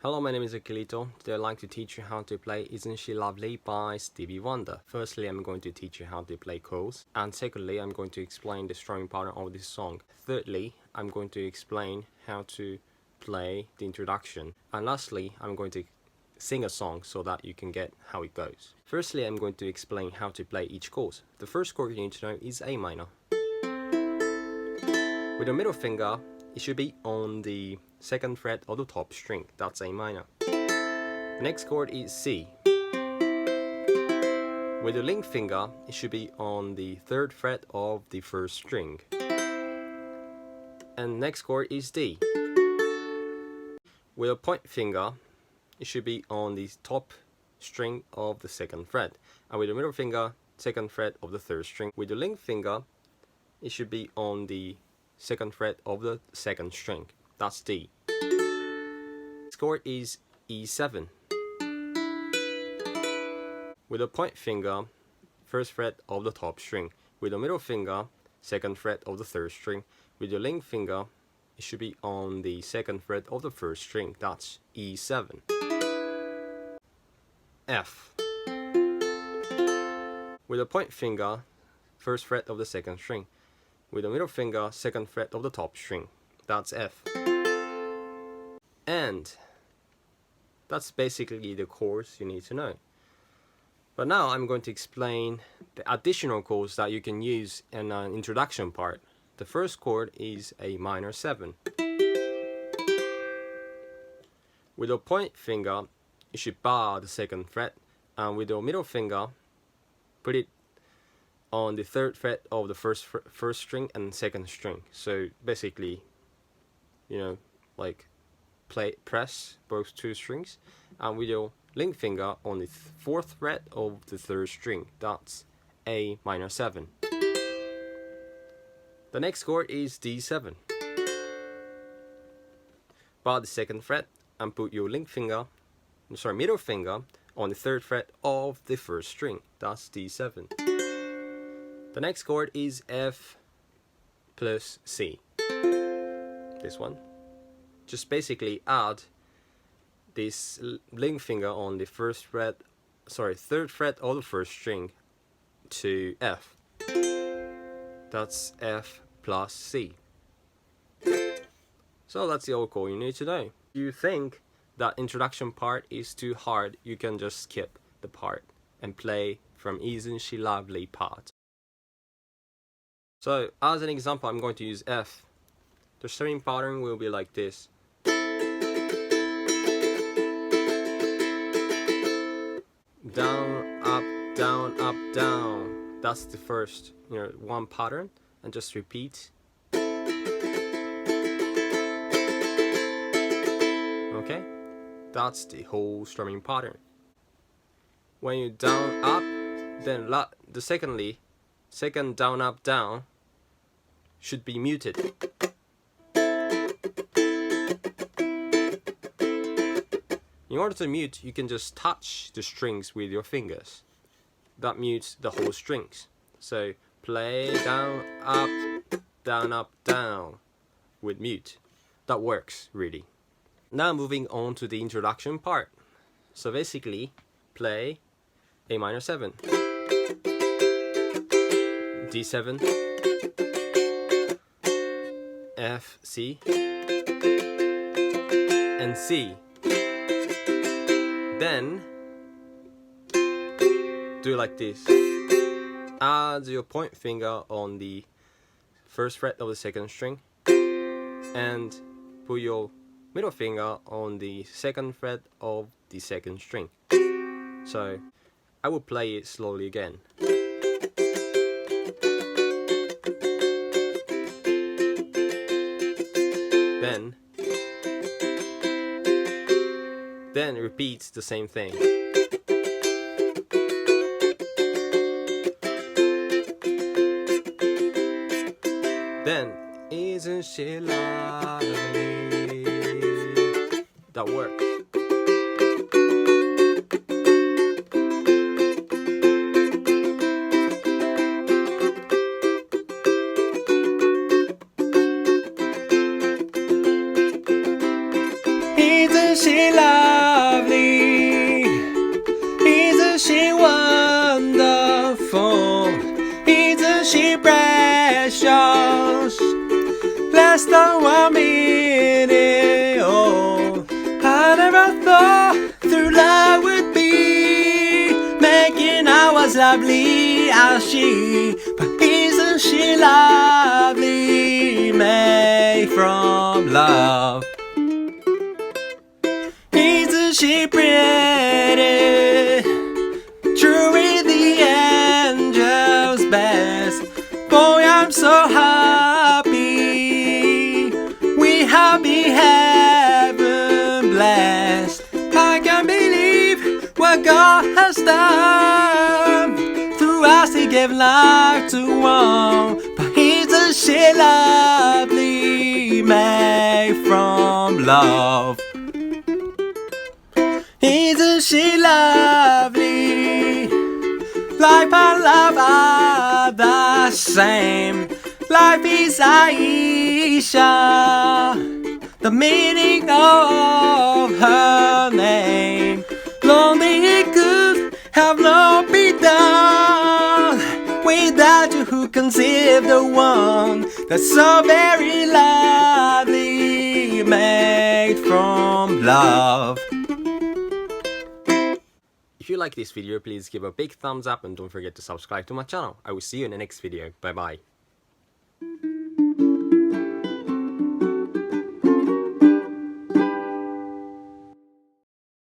Hello, my name is Akilito. Today I'd like to teach you how to play Isn't She Lovely by Stevie Wonder. Firstly, I'm going to teach you how to play chords. And secondly, I'm going to explain the strumming pattern of this song. Thirdly, I'm going to explain how to play the introduction. And lastly, I'm going to sing a song so that you can get how it goes. Firstly, I'm going to explain how to play each chord. The first chord you need to know is A minor. With the middle finger, it should be on the second fret of the top string. That's A minor. The next chord is C. With the link finger, it should be on the third fret of the first string. And next chord is D. With a point finger, it should be on the top string of the second fret. And with the middle finger, second fret of the third string. With the link finger, it should be on the second fret of the second string. That's D. Next chord is E7. With the point finger, first fret of the top string. With the middle finger, second fret of the third string. With the link finger, it should be on the second fret of the first string. That's E7. F. With the point finger, first fret of the second string. With the middle finger, second fret of the top string. That's F. And that's basically the chords you need to know. But now I'm going to explain the additional chords that you can use in an introduction part. The first chord is A minor 7. With the point finger, you should bar the second fret, and with the middle finger, put it on the third fret of the first string and second string. So basically, like press both two strings, and with your link finger on the fourth fret of the third string. That's A minor 7. The next chord is D7. Bar the second fret and put your middle finger on the third fret of the first string. That's D7. The next chord is F plus C. This one. Just basically add this link finger on the third fret of the first string to F. That's F plus C. So that's the whole chord you need to know. If you think that introduction part is too hard, you can just skip the part and play from Isn't She Lovely part. So as an example, I'm going to use F. The strumming pattern will be like this. Down, up, down, up, down. That's the first, one pattern, and just repeat. Okay? That's the whole strumming pattern. When you down, up, then the second down, up, down should be muted. In order to mute, you can just touch the strings with your fingers. That mutes the whole strings. So play down, up, down with mute. That works, really. Now moving on to the introduction part. So basically, play A minor 7, D7, F, C, and C. Then do like this. Add your point finger on the first fret of the second string and put your middle finger on the second fret of the second string. So I will play it slowly again. Then repeat the same thing. Then, isn't she lovely? That works. Isn't she lovely? lovely as she, but isn't she lovely, made from love? Isn't she pretty, truly the angel's best? Boy, I'm so happy, we have been heaven blessed. I can't believe what God has done. Through us He gave life to one, but isn't she lovely, made from love? Isn't she lovely? Life and love are the same. Life is Aisha, the meaning of her name. Lonely could have not been done without you, who conceived the one that's so very lovely, made from love. If you like this video, please give a big thumbs up and don't forget to subscribe to my channel. I will see you in the next video. Bye bye.